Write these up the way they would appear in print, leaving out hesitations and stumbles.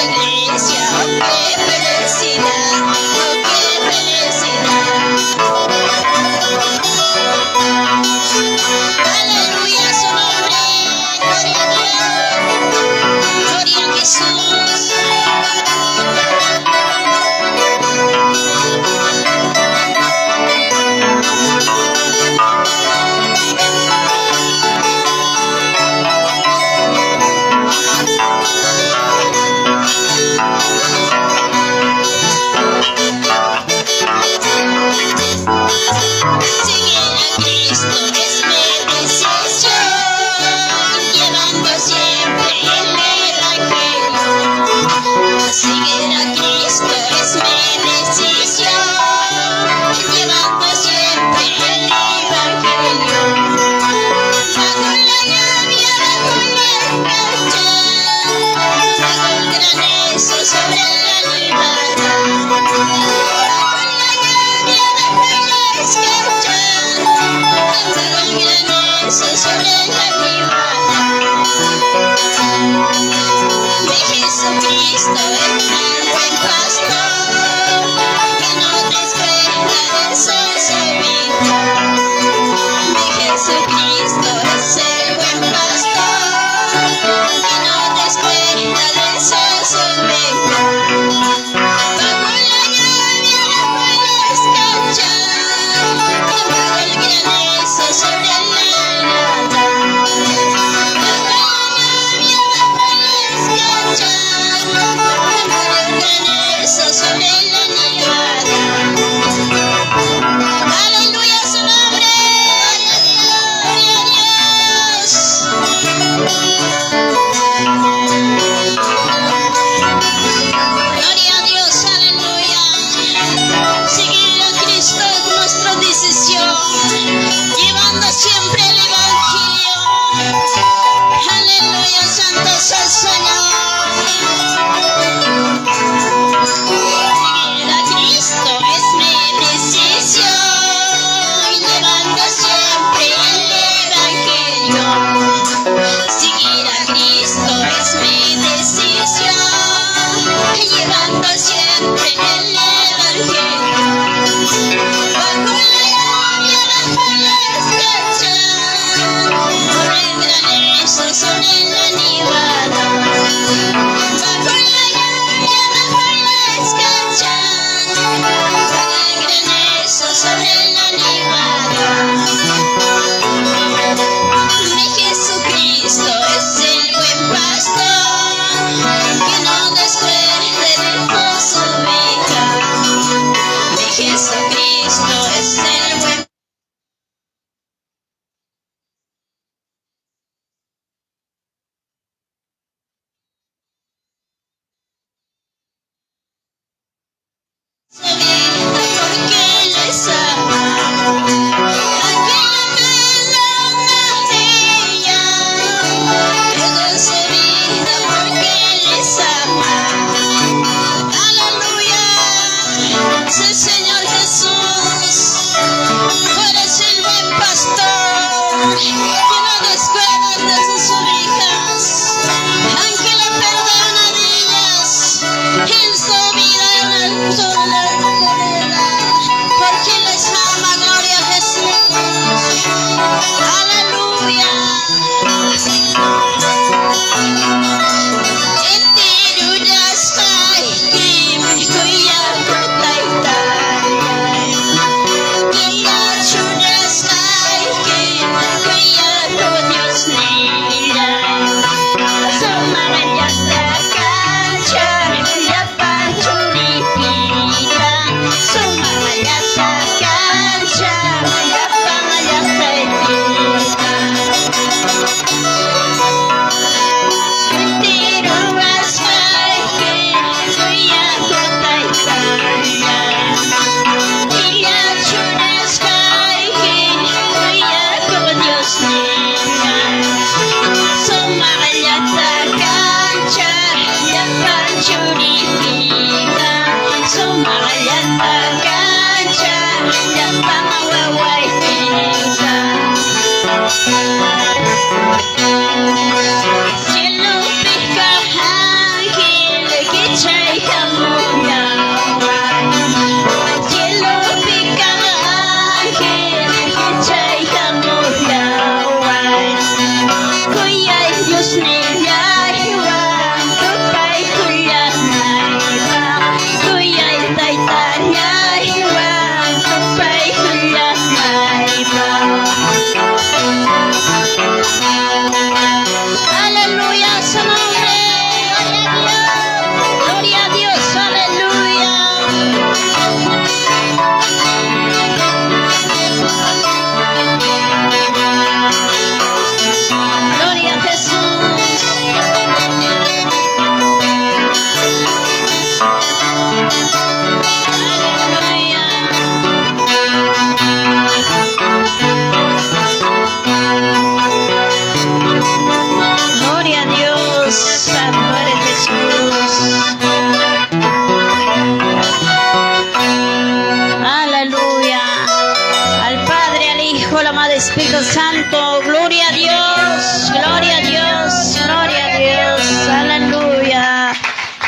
iglesia. ¡Qué felicidad! ¡Oh, qué felicidad! Aleluya a su nombre. Gloria a Dios. Gloria a Jesús.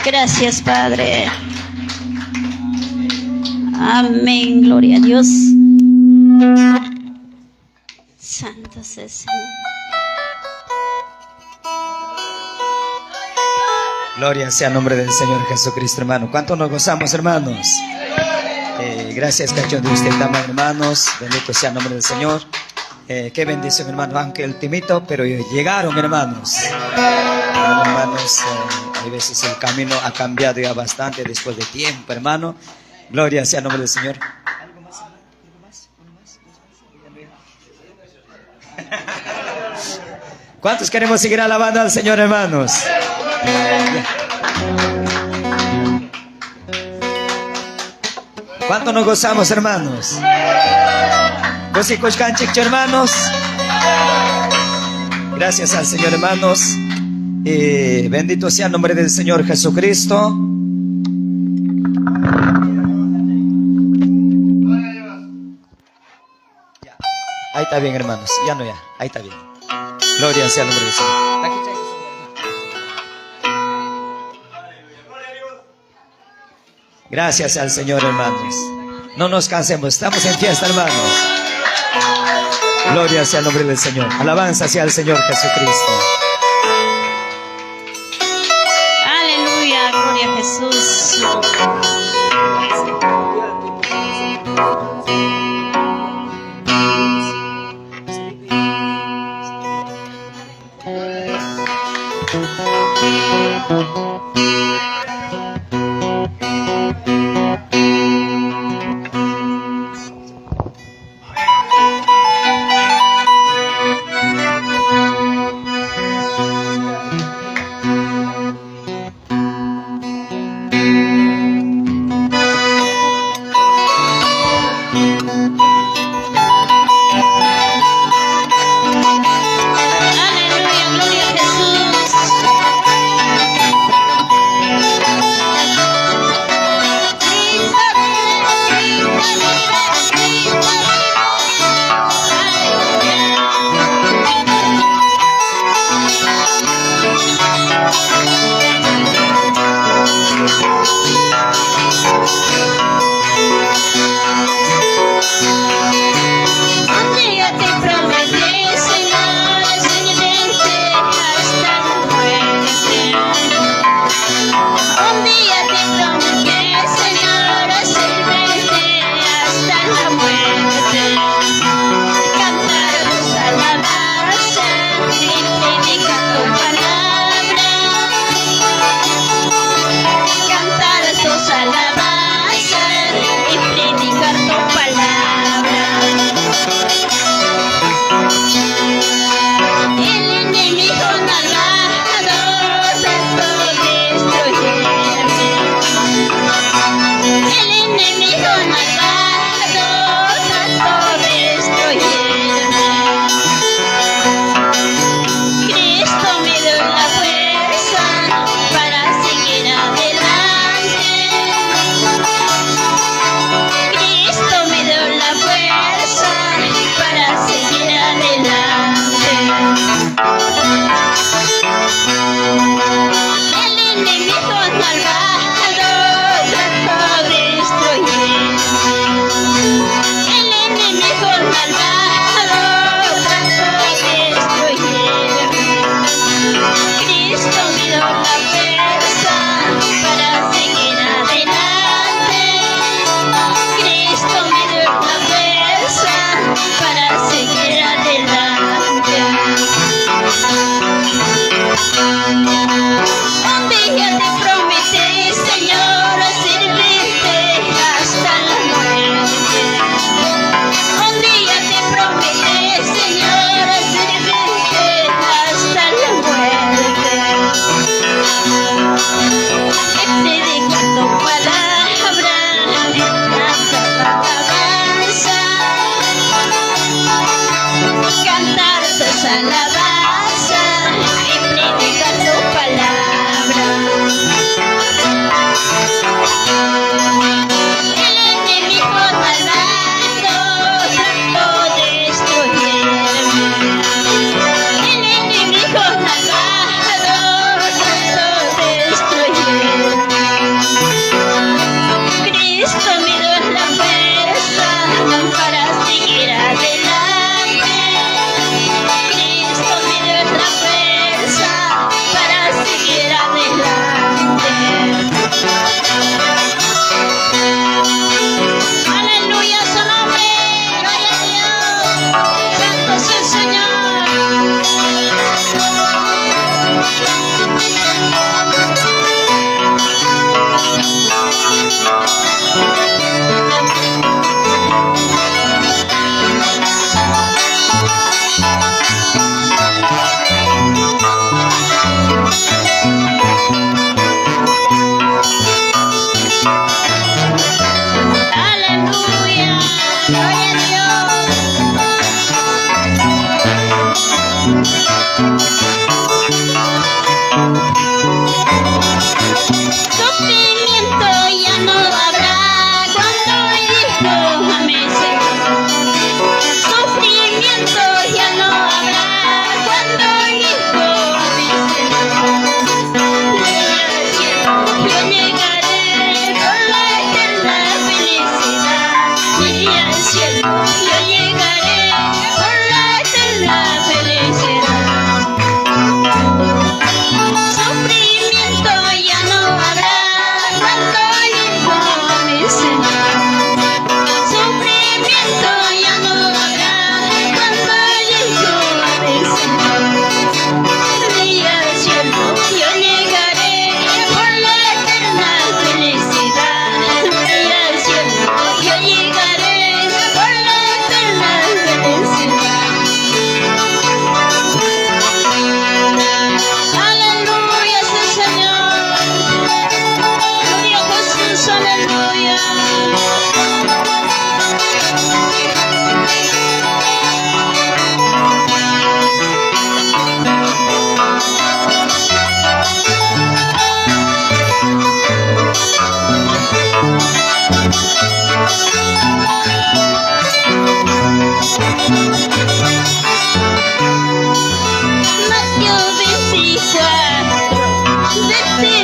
Gracias, Padre. Amén, gloria a Dios. Santo es el Señor. Gloria sea el nombre del Señor Jesucristo, hermano. ¿Cuánto nos gozamos, hermanos? Gracias, canción de usted también, hermanos. Bendito sea el nombre del Señor. Qué bendición, hermano. Aunque el timito, pero llegaron, hermanos. Bueno, hermanos, hay veces el camino ha cambiado ya bastante después de tiempo, hermano. Gloria sea el nombre del Señor. ¿Algo más, hermano? ¿Algo más? ¿Cuántos queremos seguir alabando al Señor, hermanos? ¿Cuánto nos gozamos, hermanos? Hermanos. Gracias al Señor, hermanos. Bendito sea el nombre del Señor Jesucristo. Ya. Ahí está bien, hermanos. Ya no, ya. Ahí está bien. Gloria sea el nombre del Señor. Gracias al Señor, hermanos. No nos cansemos, estamos en fiesta, hermanos. Gloria sea el nombre del Señor. Alabanza sea el Señor Jesucristo. Aleluya, gloria a Jesús.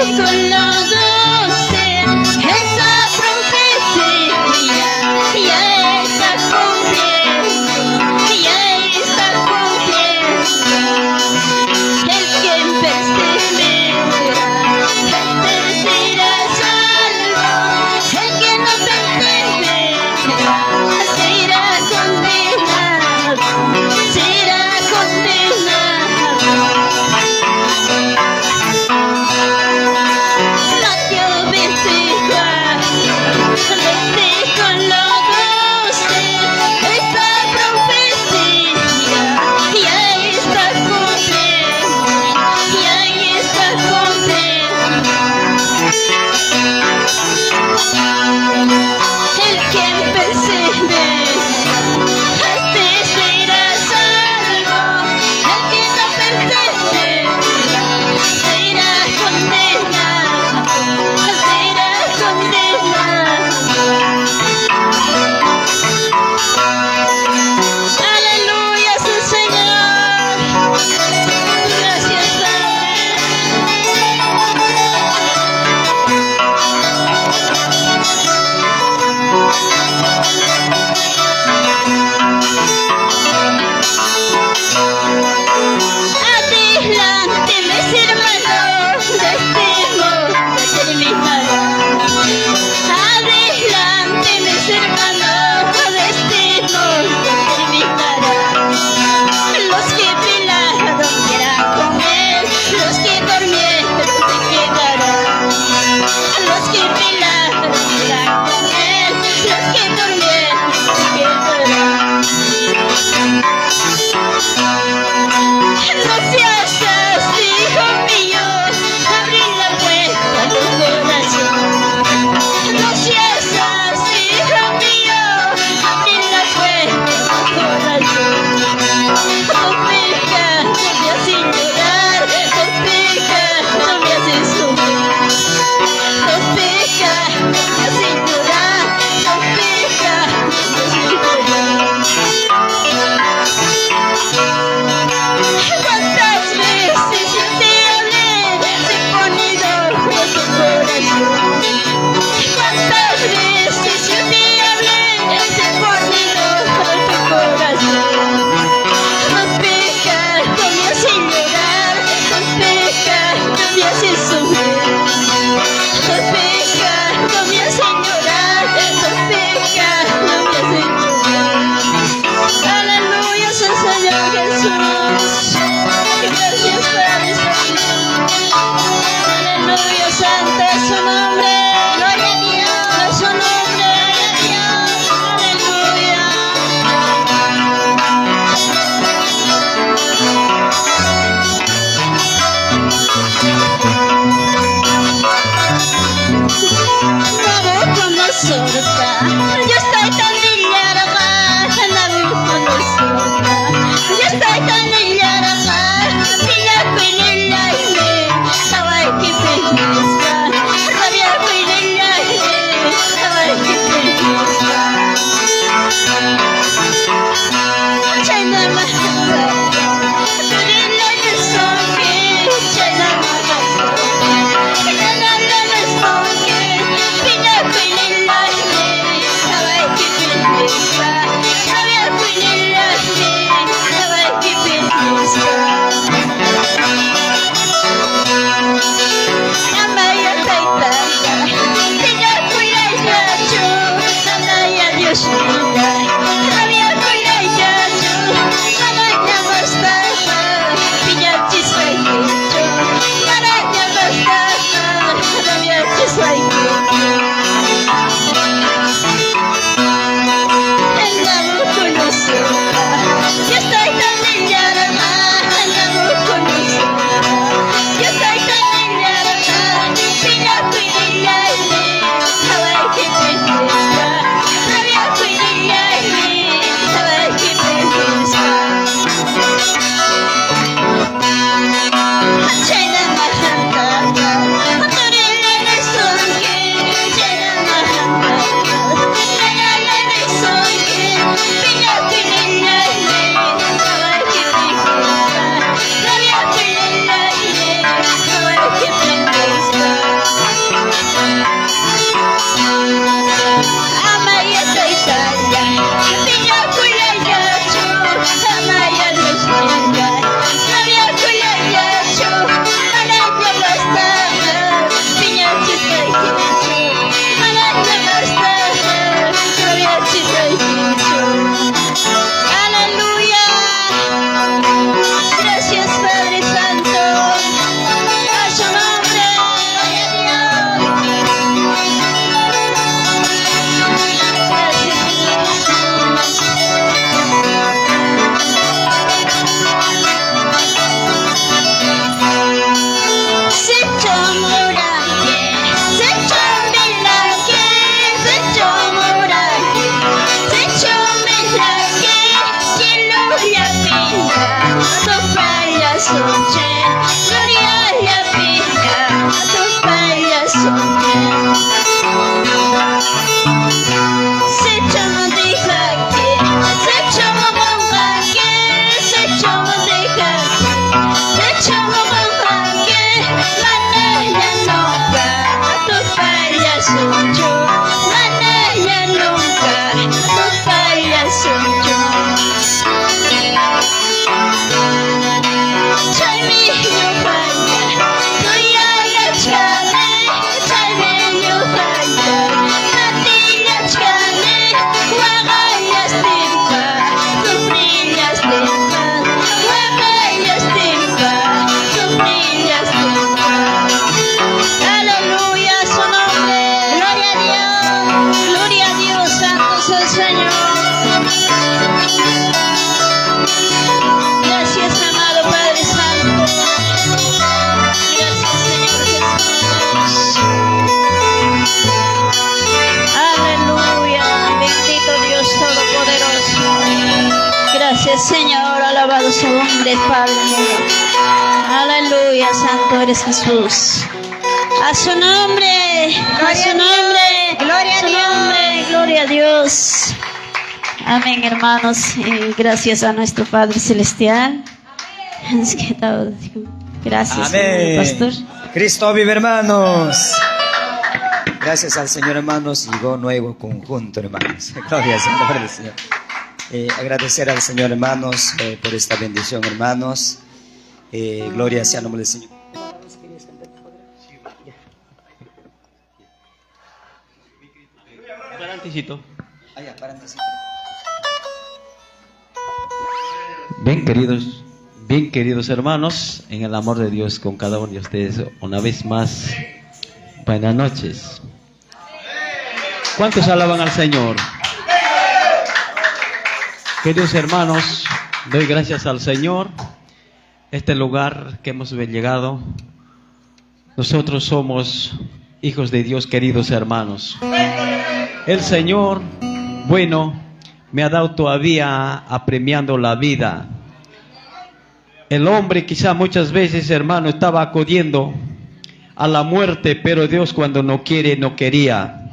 condenado. alabado su nombre, Padre mío. Aleluya, santo eres Jesús. A su nombre, a su nombre, Gloria a su Dios. nombre, gloria a Dios. Amén, hermanos, y gracias a nuestro Padre Celestial. Gracias, hermano pastor. Amén. Cristo vive, hermanos. Gracias al Señor, hermanos. Llegó nuevo conjunto, hermanos. Gloria al nombre del Señor. Agradecer al Señor, hermanos, por esta bendición, hermanos. Gloria sea el nombre del Señor. Bien queridos hermanos, en el amor de Dios con cada uno de ustedes, una vez más, buenas noches. ¿Cuántos alaban al Señor? Queridos hermanos, doy gracias al Señor. Este lugar que hemos llegado, nosotros somos hijos de Dios, queridos hermanos. El Señor, bueno, me ha dado todavía apremiando la vida. El hombre quizá muchas veces, hermano, estaba acudiendo a la muerte, pero Dios cuando no quiere, no quería.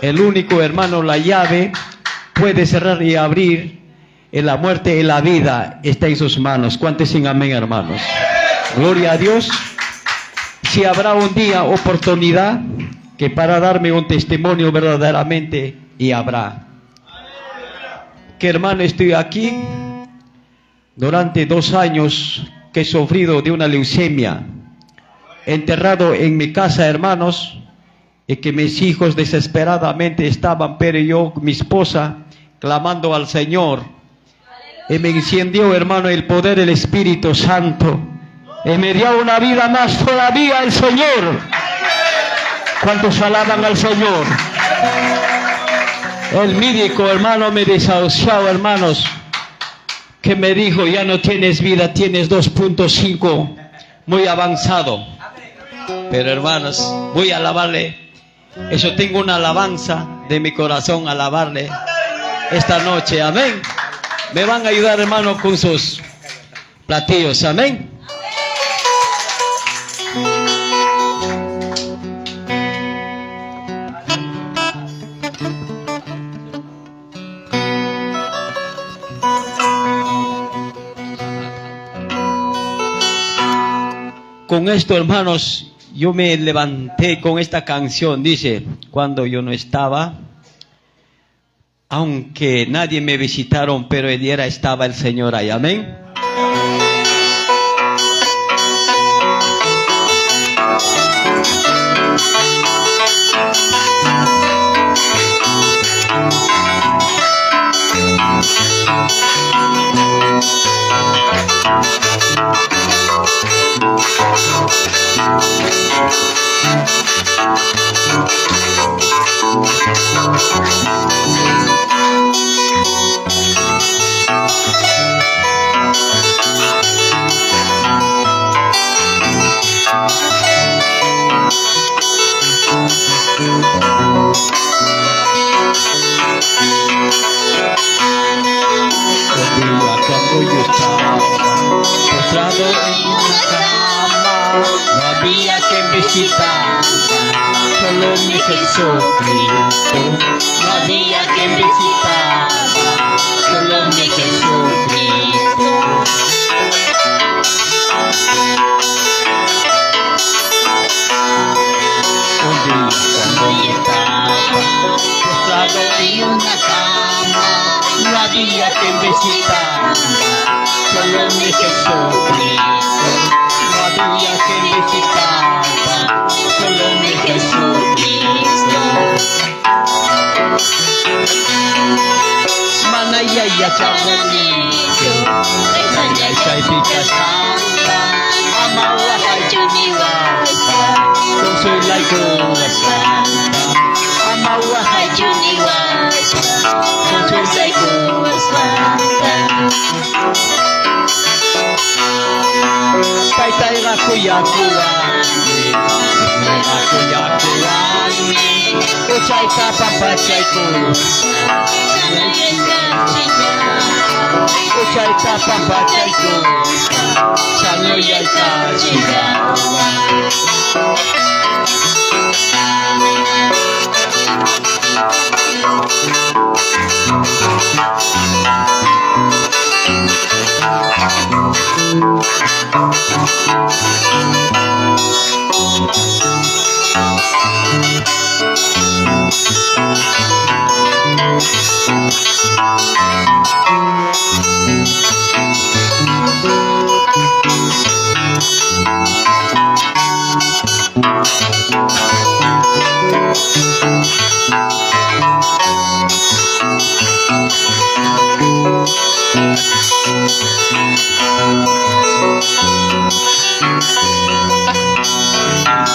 El único, hermano, la llave puede cerrar y abrir. En la muerte y la vida está en sus manos. ¿Cuántos dicen amén, hermanos? Gloria a Dios. Si habrá un día oportunidad que para darme un testimonio verdaderamente, y habrá. Que hermano, estoy aquí durante 2 años que he sufrido de una leucemia, enterrado en mi casa, hermanos, y que mis hijos desesperadamente estaban, pero yo, mi esposa, clamando al Señor, y me encendió, hermano, el poder del Espíritu Santo, y me dio una vida más todavía el Señor. ¿Cuántos alaban al Señor? El médico, hermano, me desahuciado, hermanos, que me dijo, ya no tienes vida, tienes 2.5, muy avanzado. Pero hermanos, voy a alabarle. Eso, tengo una alabanza de mi corazón, alabarle esta noche, amén. Me van a ayudar, hermano, con sus platillos, amén. Con esto, hermanos, yo me levanté con esta canción. Dice, cuando yo no estaba, aunque nadie me visitaron, pero el día estaba el Señor ahí. Amén. Cuando yo estaba postrado en una cama, no había quien visitara, solo mi Jesucristo. No había quien visitara, solo mi Jesucristo. Un día cuando yo estaba postrado en una cama, no había quien visitara, solo mi Jesucristo. No había quien visitara, solo mi Jesucristo. Manaya ya chabonito, manaya chaipika santa, amawa hajuniwasa, consuela y santa, amawa hajuniwasa, consuela y Taitai rakuyakuani, rakuyakuani, uchai kapa pachai kus. Uchaita papachaito Sanoyaita Shirawa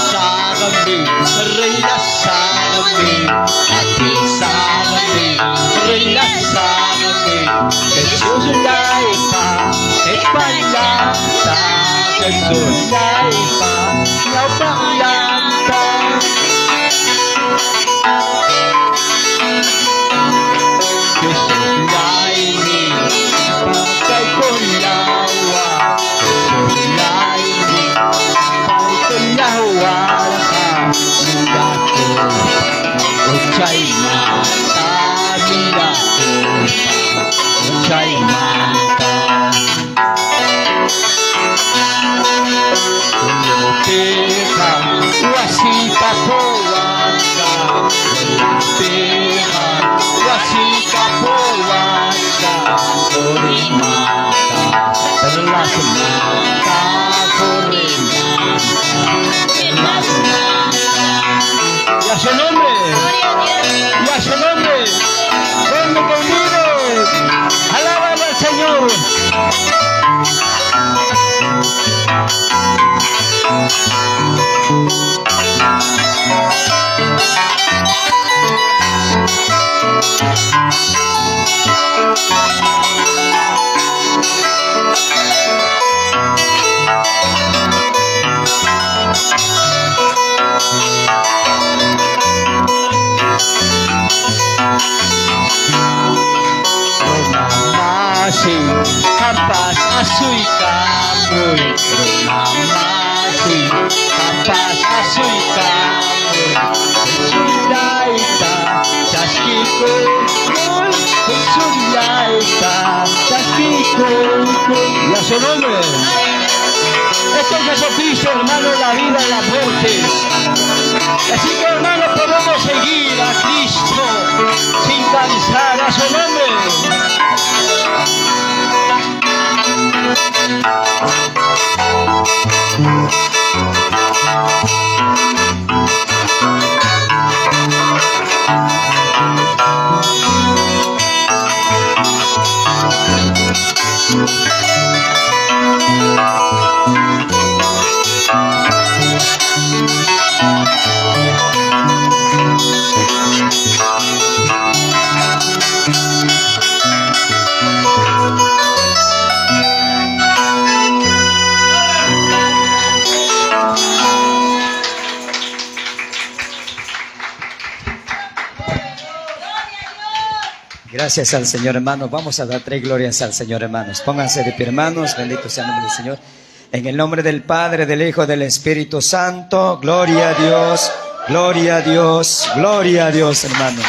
Sagami, Reina Sagami, Ati Sagami, Reina Sagami, Jesús Laipa, Epalanta, Jesús Laipa, Naupalanta. Jesús Laini, Pakai Kulawa, Jesús Laini, Pakai Kulawa. Ucay mata mira Ucay mata Teha wasita powaka Teha wasita powaka Korimata Terlas mata Korimata Terlas mata Y a su nombre, y a su nombre, venme conmigo, alábalo al Señor. Mamasi, kapas asoy kamoy. Mamasi, kapas asoy kamoy. Sulaita, chaskiko, sulaita, chaskiko. Y a su nombre. Este es Jesucristo, hermano, la vida y la muerte. Así que, hermano, podemos seguir a Cristo sin cansar. A su nombre. Gracias al Señor, hermanos. Vamos a dar 3 glorias al Señor, hermanos. Pónganse de pie, hermanos. Bendito sea el nombre del Señor. En el nombre del Padre, del Hijo, del Espíritu Santo. Gloria a Dios, gloria a Dios, gloria a Dios, hermanos.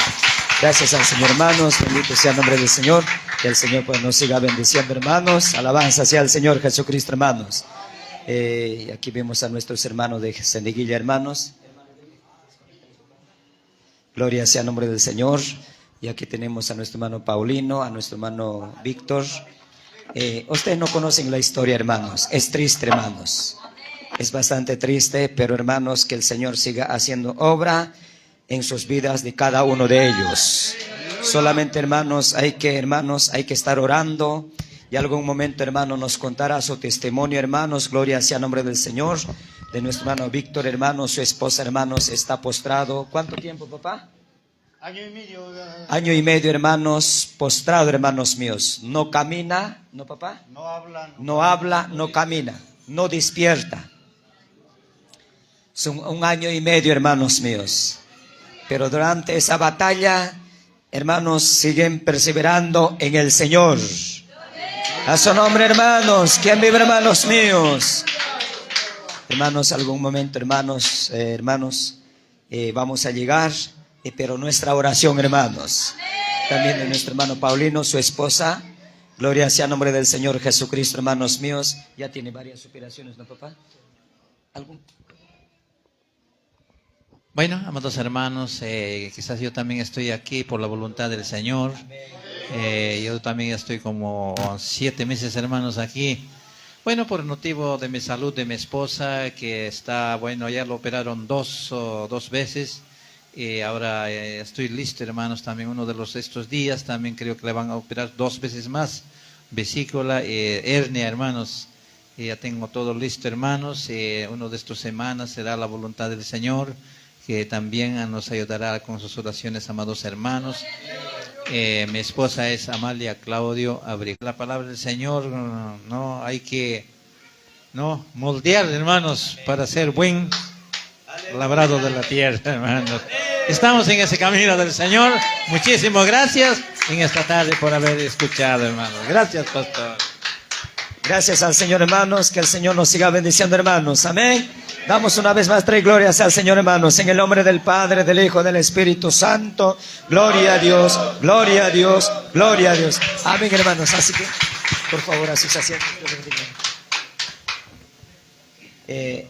Gracias al Señor, hermanos. Bendito sea el nombre del Señor. Que el Señor pues nos siga bendiciendo, hermanos. Alabanza sea al Señor Jesucristo, hermanos. Aquí vemos a nuestros hermanos de Cendiguilla, hermanos. Gloria sea el nombre del Señor. Y aquí tenemos a nuestro hermano Paulino, a nuestro hermano Víctor. Ustedes no conocen la historia, hermanos. Es triste, hermanos. Es bastante triste, pero hermanos, que el Señor siga haciendo obra en sus vidas de cada uno de ellos. Solamente, hermanos, hay que estar orando. Y algún momento, hermano, nos contará su testimonio, hermanos. Gloria sea el nombre del Señor. De nuestro hermano Víctor, hermanos, su esposa, hermanos, está postrado. ¿Cuánto tiempo, papá? Año y medio. Año y medio, hermanos, postrado, hermanos míos. No camina, ¿no, papá? No habla. No habla, no camina, no despierta. Son 1 año y medio, hermanos míos. Pero durante esa batalla, hermanos, siguen perseverando en el Señor. A su nombre, hermanos. ¿Quién vive, hermanos míos? Hermanos, algún momento, hermanos, vamos a llegar, pero nuestra oración, hermanos, también de nuestro hermano Paulino, su esposa, gloria sea el nombre del Señor Jesucristo, hermanos míos, ya tiene varias operaciones, ¿no, papá? ¿Algún? Bueno, amados hermanos, quizás yo también estoy aquí por la voluntad del Señor. Yo también estoy como 7 meses, hermanos, aquí. Bueno, por el motivo de mi salud de mi esposa, que está, bueno, ya lo operaron dos veces. Y ahora estoy listo, hermanos, también uno de estos días, también creo que le van a operar 2 veces más. Vesícula, hernia, hermanos. Ya tengo todo listo, hermanos. Uno de estas semanas será la voluntad del Señor, que también nos ayudará con sus oraciones, amados hermanos. Mi esposa es Amalia Claudio Abril. La palabra del Señor, no hay que moldear, hermanos, para ser buen labrado de la tierra, hermanos. Estamos en ese camino del Señor. Muchísimas gracias en esta tarde por haber escuchado, hermanos. Gracias, pastor. Gracias al Señor, hermanos, que el Señor nos siga bendiciendo, hermanos, amén. Damos una vez más 3 glorias al Señor, hermanos, en el nombre del Padre, del Hijo, del Espíritu Santo. Gloria a Dios, gloria a Dios, gloria a Dios. Amén, hermanos. Así que, por favor, a sus asientos.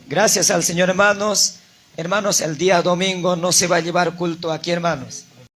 Gracias al Señor, hermanos. Hermanos, el día domingo no se va a llevar culto aquí, hermanos.